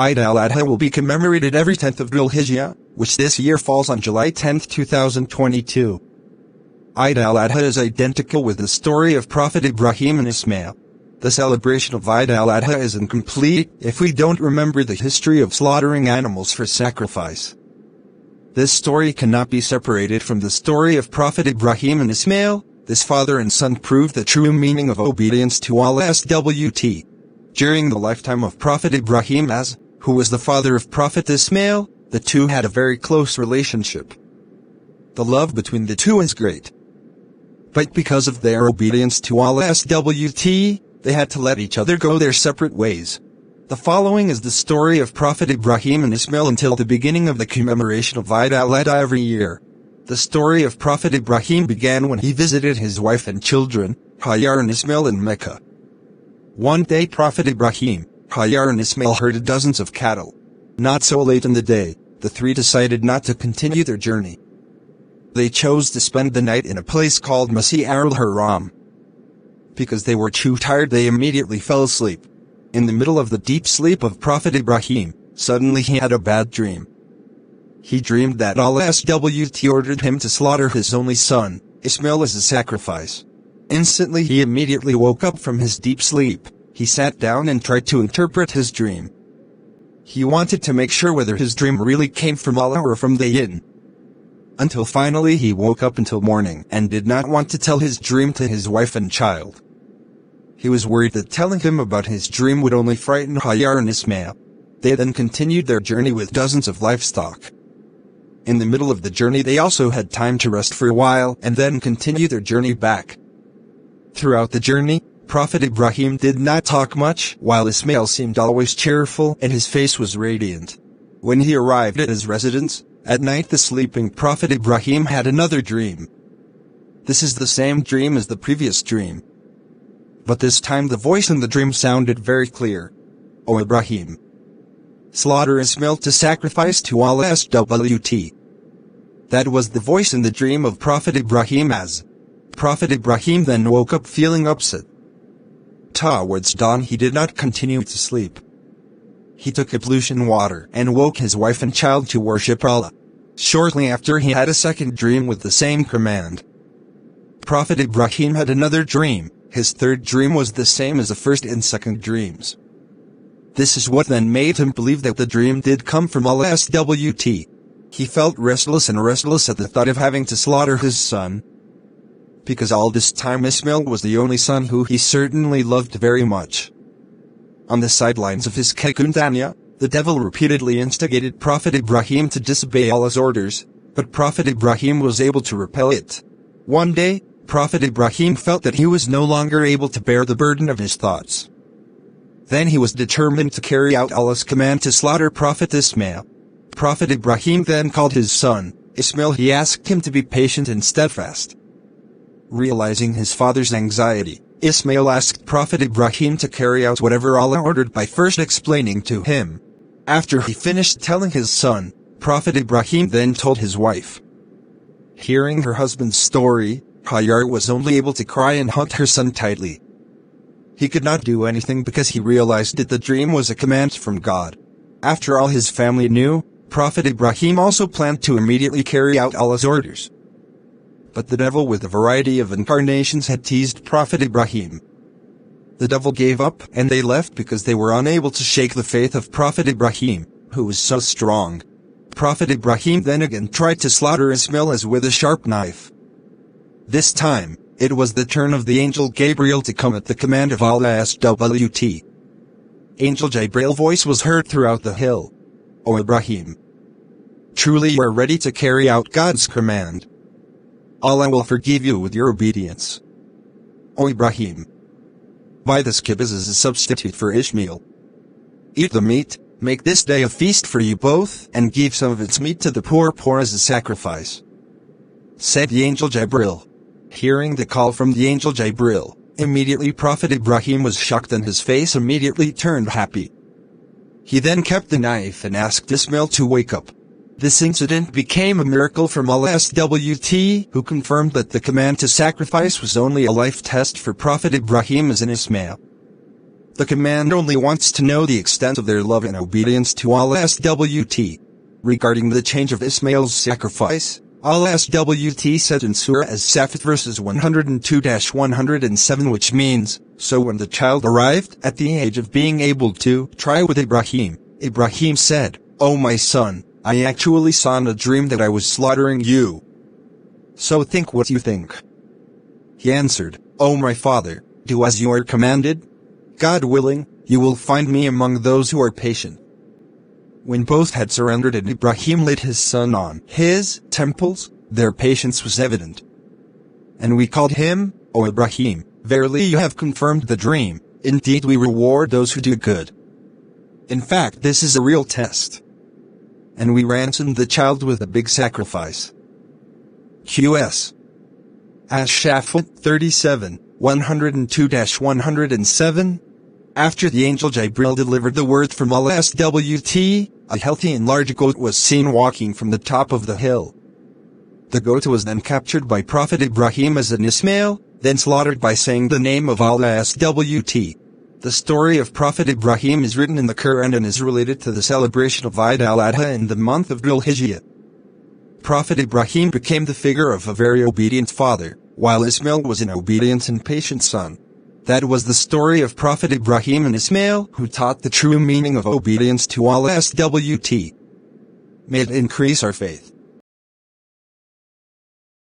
Eid al-Adha will be commemorated every 10th of Dhul Hijjah, which this year falls on July 10, 2022. Eid al-Adha is identical with the story of Prophet Ibrahim and Ismail. The celebration of Eid al-Adha is incomplete if we don't remember the history of slaughtering animals for sacrifice. This story cannot be separated from the story of Prophet Ibrahim and Ismail. This father and son proved the true meaning of obedience to Allah SWT. During the lifetime of Prophet Ibrahim, who was the father of Prophet Ismail, the two had a very close relationship. The love between the two is great. But because of their obedience to Allah SWT, they had to let each other go their separate ways. The following is the story of Prophet Ibrahim and Ismail until the beginning of the commemoration of Eid al-Adha every year. The story of Prophet Ibrahim began when he visited his wife and children, Hajar and Ismail, in Mecca. One day Prophet Ibrahim, Hajar and Ismail herded dozens of cattle. Not so late in the day, the three decided not to continue their journey. They chose to spend the night in a place called Masjid al-Haram. Because they were too tired, they immediately fell asleep. In the middle of the deep sleep of Prophet Ibrahim, suddenly he had a bad dream. He dreamed that Allah SWT ordered him to slaughter his only son, Ismail, as a sacrifice. Instantly he immediately woke up from his deep sleep. He sat down and tried to interpret his dream. He wanted to make sure whether his dream really came from Allah or from the jinn. Until finally he woke up until morning and did not want to tell his dream to his wife and child. He was worried that telling him about his dream would only frighten Hajar and Ismail. They then continued their journey with dozens of livestock. In the middle of the journey they also had time to rest for a while and then continue their journey back. Throughout the journey, Prophet Ibrahim did not talk much, while Ismail seemed always cheerful and his face was radiant. When he arrived at his residence, at night the sleeping Prophet Ibrahim had another dream. This is the same dream as the previous dream. But this time the voice in the dream sounded very clear. O Ibrahim! Slaughter Ismail to sacrifice to Allah SWT. That was the voice in the dream of Prophet Ibrahim. Prophet Ibrahim then woke up feeling upset. Towards dawn he did not continue to sleep. He took ablution water and woke his wife and child to worship Allah. Shortly after he had a second dream with the same command. Prophet Ibrahim had another dream. His third dream was the same as the first and second dreams. This is what then made him believe that the dream did come from Allah SWT. He felt restless at the thought of having to slaughter his son. Because all this time Ismail was the only son who he certainly loved very much. On the sidelines of his kekuntanya, the devil repeatedly instigated Prophet Ibrahim to disobey Allah's orders, but Prophet Ibrahim was able to repel it. One day, Prophet Ibrahim felt that he was no longer able to bear the burden of his thoughts. Then he was determined to carry out Allah's command to slaughter Prophet Ismail. Prophet Ibrahim then called his son, Ismail. He asked him to be patient and steadfast. Realizing his father's anxiety, Ismail asked Prophet Ibrahim to carry out whatever Allah ordered by first explaining to him. After he finished telling his son, Prophet Ibrahim then told his wife. Hearing her husband's story, Hajar was only able to cry and hug her son tightly. He could not do anything because he realized that the dream was a command from God. After all his family knew, Prophet Ibrahim also planned to immediately carry out Allah's orders. But the devil with a variety of incarnations had teased Prophet Ibrahim. The devil gave up and they left because they were unable to shake the faith of Prophet Ibrahim, who was so strong. Prophet Ibrahim then again tried to slaughter Ismail as with a sharp knife. This time, it was the turn of the angel Gabriel to come at the command of Allah SWT. Angel Gabriel's voice was heard throughout the hill. O Ibrahim! Truly you are ready to carry out God's command. Allah will forgive you with your obedience. O Ibrahim! Buy this kibbutz as a substitute for Ismail. Eat the meat, make this day a feast for you both, and give some of its meat to the poor as a sacrifice. Said the angel Gabriel. Hearing the call from the angel Gabriel, immediately Prophet Ibrahim was shocked and his face immediately turned happy. He then kept the knife and asked Ismail to wake up. This incident became a miracle from Allah SWT, who confirmed that the command to sacrifice was only a life test for Prophet Ibrahim as an Ismail. The command only wants to know the extent of their love and obedience to Allah SWT. Regarding the change of Ismail's sacrifice, Allah SWT said in Surah As-Safat verses 102-107, which means, so when the child arrived at the age of being able to try with Ibrahim, Ibrahim said, "O my son, I actually saw in a dream that I was slaughtering you. So think what you think." He answered, "O my father, do as you are commanded. God willing, you will find me among those who are patient." When both had surrendered and Ibrahim laid his son on his temples, their patience was evident. And we called him, "O Ibrahim, verily you have confirmed the dream. Indeed we reward those who do good." In fact, this is a real test. And we ransomed the child with a big sacrifice. QS Ash-Shafat 37, 102-107. After the angel Jibril delivered the word from Allah SWT, a healthy and large goat was seen walking from the top of the hill. The goat was then captured by Prophet Ibrahim as an Ismail, then slaughtered by saying the name of Allah SWT. The story of Prophet Ibrahim is written in the Quran and is related to the celebration of al-Adha in the month of al-Hijjah. Prophet Ibrahim became the figure of a very obedient father, while Ismail was an obedient and patient son. That was the story of Prophet Ibrahim and Ismail, who taught the true meaning of obedience to Allah SWT. May it increase our faith.